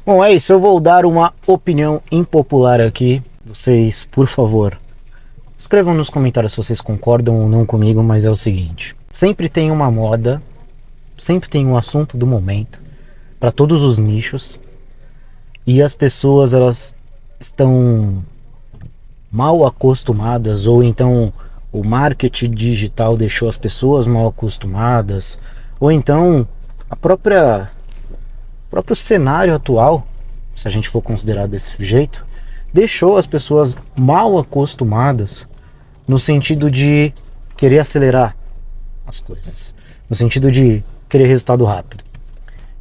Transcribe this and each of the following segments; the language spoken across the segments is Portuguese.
Bom, é isso. Eu vou dar uma opinião impopular aqui. Vocês, por favor, escrevam nos comentários se vocês concordam ou não comigo, mas é o seguinte: sempre tem uma moda, sempre tem um assunto do momento para todos os nichos e as pessoas elas estão mal acostumadas ou então o marketing digital deixou as pessoas mal acostumadas ou então a própria o próprio cenário atual, se a gente for considerar desse jeito, deixou as pessoas mal acostumadas no sentido de querer acelerar as coisas, no sentido de querer resultado rápido.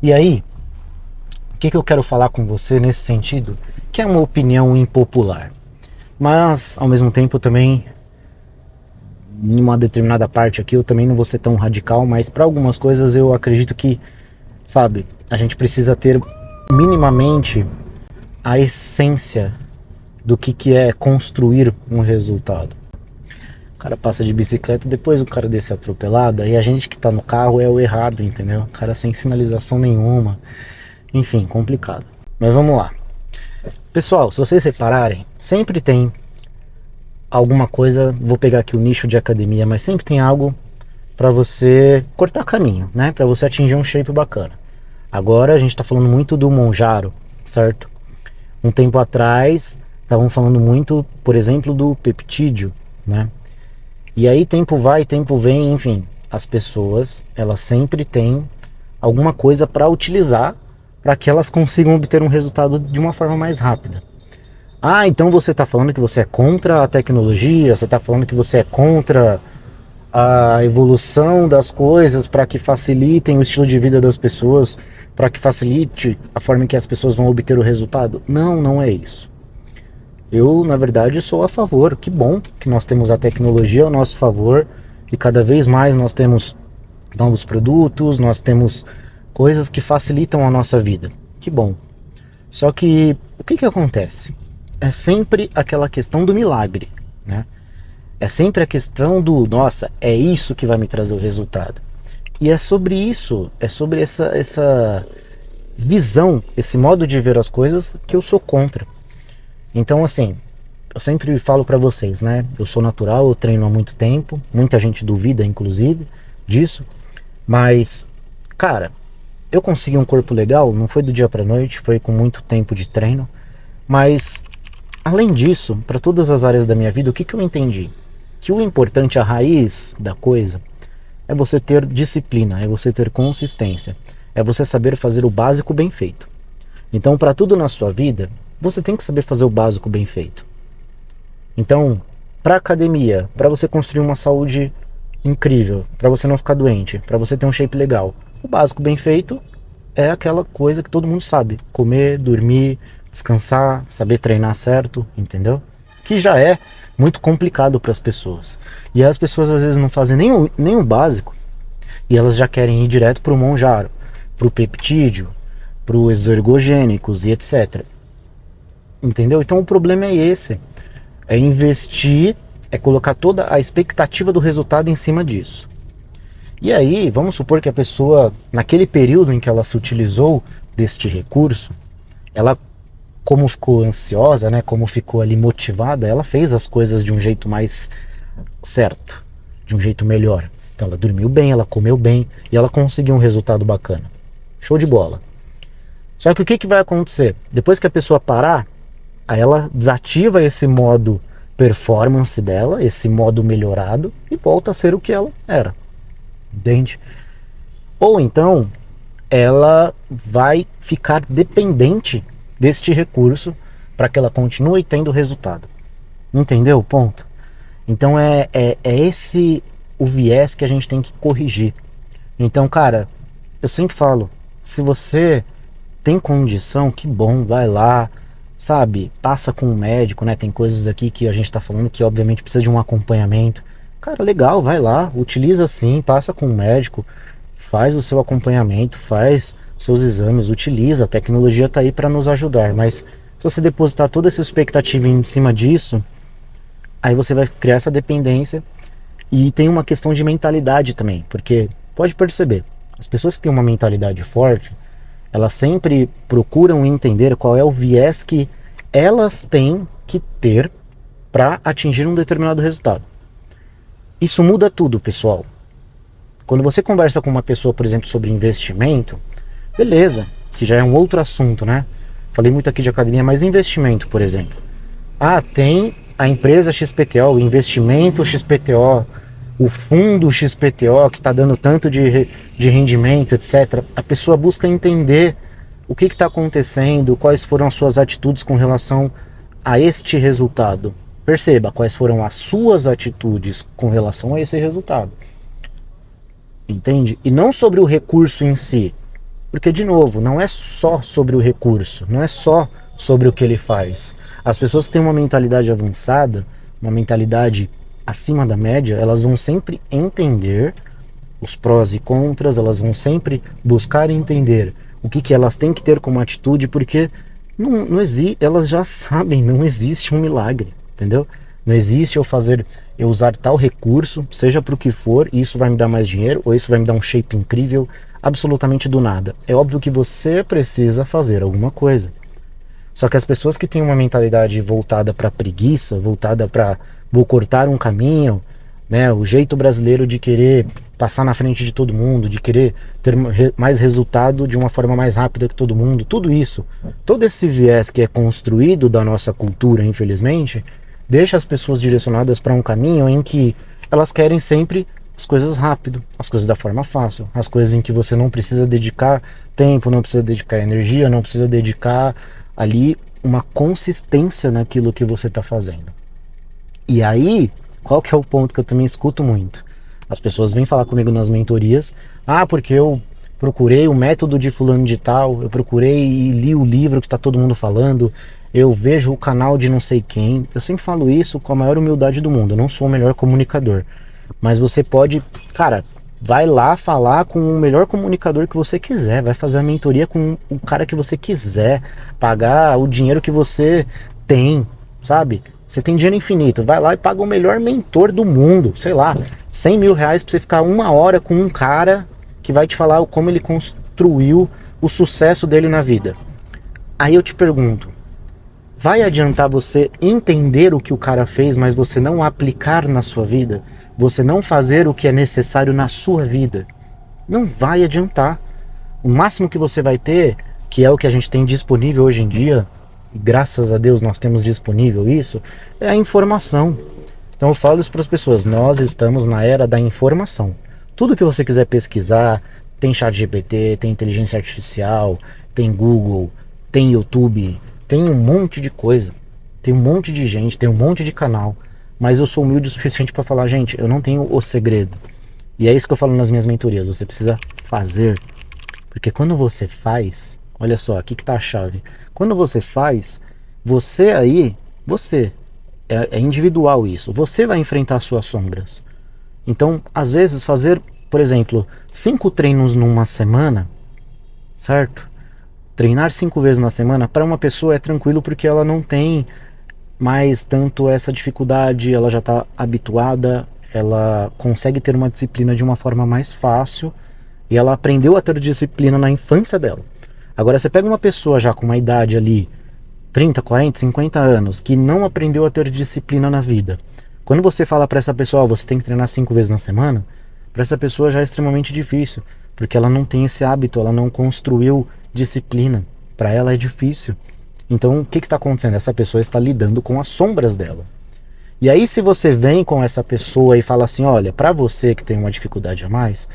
E aí, o que eu quero falar com você nesse sentido, que é uma opinião impopular, mas ao mesmo tempo também, em uma determinada parte aqui, eu também não vou ser tão radical, mas para algumas coisas eu acredito que, sabe, a gente precisa ter minimamente a essência do que é construir um resultado. O cara passa de bicicleta, depois o cara desce atropelado, e a gente que tá no carro é o errado, entendeu? O cara sem sinalização nenhuma. Enfim, complicado. Mas vamos lá. Pessoal, se vocês repararem, sempre tem alguma coisa, vou pegar aqui o nicho de academia, mas sempre tem algo para você cortar caminho, né? Para você atingir um shape bacana. Agora a gente tá falando muito do Monjaro, certo? Um tempo atrás, estavam falando muito, por exemplo, do peptídeo, né? E aí tempo vai, tempo vem, enfim, as pessoas, elas sempre têm alguma coisa para utilizar para que elas consigam obter um resultado de uma forma mais rápida. Ah, então você está falando que você é contra a tecnologia, você está falando que você é contra a evolução das coisas para que facilitem o estilo de vida das pessoas, para que facilite a forma em que as pessoas vão obter o resultado? Não, não é isso. Eu, na verdade, sou a favor. Que bom que nós temos a tecnologia ao nosso favor e cada vez mais nós temos novos produtos, nós temos coisas que facilitam a nossa vida. Que bom. Só que o que acontece? É sempre aquela questão do milagre, né? É sempre a questão do, nossa, é isso que vai me trazer o resultado. E é sobre isso, é sobre essa visão, esse modo de ver as coisas que eu sou contra. Então, assim, eu sempre falo pra vocês, né? Eu sou natural, eu treino há muito tempo, muita gente duvida, inclusive, disso. Mas, cara, eu consegui um corpo legal, não foi do dia pra noite, foi com muito tempo de treino. Mas, além disso, para todas as áreas da minha vida, o que eu entendi? Que o importante, a raiz da coisa, é você ter disciplina, é você ter consistência, é você saber fazer o básico bem feito. Então, para tudo na sua vida, você tem que saber fazer o básico bem feito. Então, para academia, para você construir uma saúde incrível, para você não ficar doente, para você ter um shape legal, o básico bem feito é aquela coisa que todo mundo sabe: comer, dormir, descansar, saber treinar certo, entendeu? Que já é muito complicado para as pessoas. E as pessoas às vezes não fazem nem o básico e elas já querem ir direto para o Monjaro, para o peptídeo, para os ergogênicos e etc. Entendeu? Então o problema é esse. É investir, é colocar toda a expectativa do resultado em cima disso. E aí, vamos supor que a pessoa, naquele período em que ela se utilizou deste recurso, ela, como ficou ansiosa, né, como ficou ali motivada, ela fez as coisas de um jeito mais certo, de um jeito melhor. Então ela dormiu bem, ela comeu bem e ela conseguiu um resultado bacana. Show de bola. Só que o que vai acontecer? Depois que a pessoa parar, aí ela desativa esse modo performance dela, esse modo melhorado, e volta a ser o que ela era. Entende? Ou então ela vai ficar dependente deste recurso para que ela continue tendo resultado. Entendeu o ponto? Então é esse o viés que a gente tem que corrigir. Então, cara, eu sempre falo, se você tem condição, que bom, vai lá, sabe, passa com um médico, né? Tem coisas aqui que a gente tá falando que obviamente precisa de um acompanhamento. Cara, legal, vai lá, utiliza sim, passa com um médico, faz o seu acompanhamento, faz seus exames, utiliza, a tecnologia tá aí para nos ajudar, mas se você depositar toda essa expectativa em cima disso, aí você vai criar essa dependência. E tem uma questão de mentalidade também, porque pode perceber, as pessoas que têm uma mentalidade forte, Elas sempre procuram entender qual é o viés que elas têm que ter para atingir um determinado resultado. Isso muda tudo, pessoal. Quando você conversa com uma pessoa, por exemplo, sobre investimento, beleza, que já é um outro assunto, né? Falei muito aqui de academia, mas investimento, por exemplo. Tem a empresa XPTO, o investimento XPTO, o fundo XPTO que está dando tanto de rendimento, etc. A pessoa busca entender o que está acontecendo, quais foram as suas atitudes com relação a este resultado. Perceba quais foram as suas atitudes com relação a esse resultado. Entende? E não sobre o recurso em si. Porque, de novo, não é só sobre o recurso, não é só sobre o que ele faz. As pessoas que têm uma mentalidade avançada, uma mentalidade acima da média, elas vão sempre entender os prós e contras, elas vão sempre buscar entender o que elas têm que ter como atitude, porque elas já sabem, não existe um milagre, entendeu? Não existe eu usar tal recurso, seja para o que for, e isso vai me dar mais dinheiro, ou isso vai me dar um shape incrível, absolutamente do nada. É óbvio que você precisa fazer alguma coisa. Só que as pessoas que têm uma mentalidade voltada para preguiça, voltada para vou cortar um caminho, né, o jeito brasileiro de querer passar na frente de todo mundo, de querer ter mais resultado de uma forma mais rápida que todo mundo, tudo isso, todo esse viés que é construído da nossa cultura, infelizmente, deixa as pessoas direcionadas para um caminho em que elas querem sempre as coisas rápido, as coisas da forma fácil, as coisas em que você não precisa dedicar tempo, não precisa dedicar energia, não precisa dedicar ali uma consistência naquilo que você está fazendo. E aí, qual que é o ponto que eu também escuto muito? As pessoas vêm falar comigo nas mentorias, porque eu procurei o método de fulano de tal, eu procurei e li o livro que está todo mundo falando, eu vejo o canal de não sei quem. Eu sempre falo isso com a maior humildade do mundo, eu não sou o melhor comunicador, mas você pode, cara, vai lá falar com o melhor comunicador que você quiser, vai fazer a mentoria com o cara que você quiser, pagar o dinheiro que você tem, sabe? Você tem dinheiro infinito, vai lá e paga o melhor mentor do mundo, sei lá, 100 mil reais pra você ficar 1 hora com um cara que vai te falar como ele construiu o sucesso dele na vida. Aí eu te pergunto, vai adiantar você entender o que o cara fez, mas você não aplicar na sua vida? Você não fazer o que é necessário na sua vida? Não vai adiantar. O máximo que você vai ter, que é o que a gente tem disponível hoje em dia, e graças a Deus nós temos disponível isso, é a informação. Então eu falo isso para as pessoas, nós estamos na era da informação. Tudo que você quiser pesquisar, tem ChatGPT, tem inteligência artificial, tem Google, tem YouTube, tem um monte de coisa, tem um monte de gente, tem um monte de canal, mas eu sou humilde o suficiente para falar, gente, eu não tenho o segredo. E é isso que eu falo nas minhas mentorias, você precisa fazer. Porque quando você faz, olha só, aqui que tá a chave. Quando você faz, é individual isso, você vai enfrentar suas sombras. Então, às vezes fazer, por exemplo, 5 treinos numa semana, certo? Treinar 5 vezes na semana, para uma pessoa é tranquilo porque ela não tem mais tanto essa dificuldade, ela já está habituada, ela consegue ter uma disciplina de uma forma mais fácil e ela aprendeu a ter disciplina na infância dela. Agora você pega uma pessoa já com uma idade ali, 30, 40, 50 anos, que não aprendeu a ter disciplina na vida. Quando você fala para essa pessoa, você tem que treinar 5 vezes na semana, para essa pessoa já é extremamente difícil, porque ela não tem esse hábito, ela não construiu disciplina, para ela é difícil. Então o que está acontecendo? Essa pessoa está lidando com as sombras dela. E aí se você vem com essa pessoa e fala assim, olha, para você que tem uma dificuldade a mais,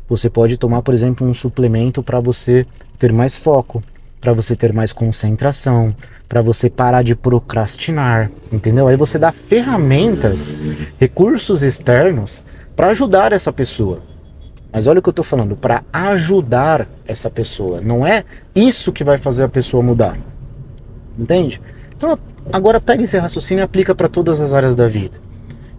você pode tomar, por exemplo, um suplemento para você ter mais foco, para você ter mais concentração, para você parar de procrastinar, entendeu? Aí você dá ferramentas, recursos externos para ajudar essa pessoa. Mas olha o que eu estou falando, para ajudar essa pessoa. Não é isso que vai fazer a pessoa mudar. Entende? Então agora pega esse raciocínio e aplica para todas as áreas da vida.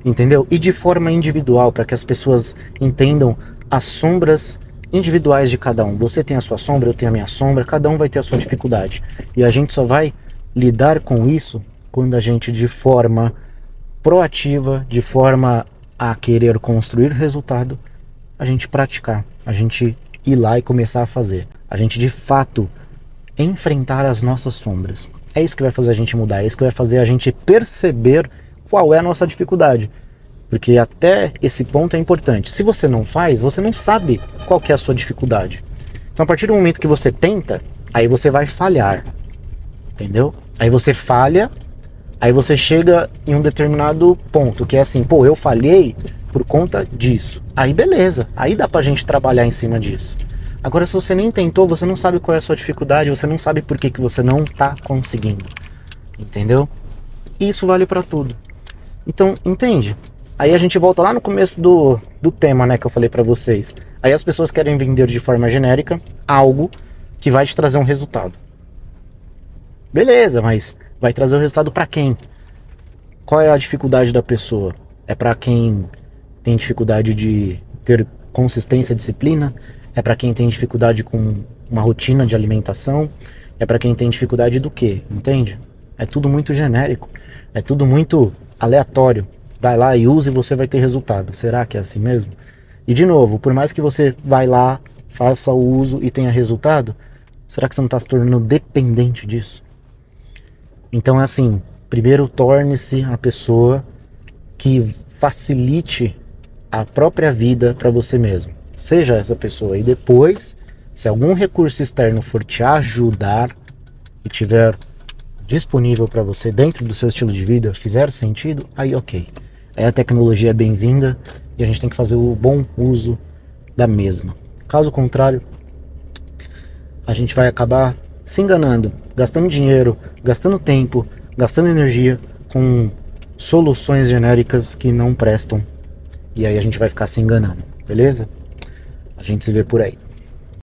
Entendeu? E de forma individual, para que as pessoas entendam as sombras individuais de cada um. Você tem a sua sombra, eu tenho a minha sombra, cada um vai ter a sua dificuldade. E a gente só vai lidar com isso quando a gente, de forma proativa, de forma a querer construir resultado, a gente praticar, a gente ir lá e começar a fazer. A gente de fato enfrentar as nossas sombras. É isso que vai fazer a gente mudar, é isso que vai fazer a gente perceber qual é a nossa dificuldade. Porque até esse ponto é importante. Se você não faz, você não sabe qual que é a sua dificuldade. Então a partir do momento que você tenta, aí você vai falhar. Entendeu? Aí você falha, aí você chega em um determinado ponto, que é assim, pô, eu falhei por conta disso. Aí beleza, aí dá pra gente trabalhar em cima disso. Agora, se você nem tentou, você não sabe qual é a sua dificuldade, você não sabe por que você não tá conseguindo. Entendeu? E isso vale pra tudo. Então, entende? Aí a gente volta lá no começo do tema, né, que eu falei pra vocês. Aí as pessoas querem vender de forma genérica algo que vai te trazer um resultado. Beleza, mas vai trazer o resultado pra quem? Qual é a dificuldade da pessoa? É pra quem tem dificuldade de ter consistência, disciplina? É pra quem tem dificuldade com uma rotina de alimentação? É pra quem tem dificuldade do quê? Entende? É tudo muito genérico. É tudo muito aleatório. Vai lá e use e você vai ter resultado. Será que é assim mesmo? E de novo, por mais que você vai lá, faça o uso e tenha resultado, será que você não está se tornando dependente disso? Então é assim, primeiro torne-se a pessoa que facilite a própria vida para você mesmo. Seja essa pessoa e depois, se algum recurso externo for te ajudar e tiver disponível para você dentro do seu estilo de vida, fizer sentido, aí ok. Aí a tecnologia é bem-vinda e a gente tem que fazer o bom uso da mesma. Caso contrário, a gente vai acabar se enganando, gastando dinheiro, gastando tempo, gastando energia com soluções genéricas que não prestam. E aí a gente vai ficar se enganando, beleza? A gente se vê por aí.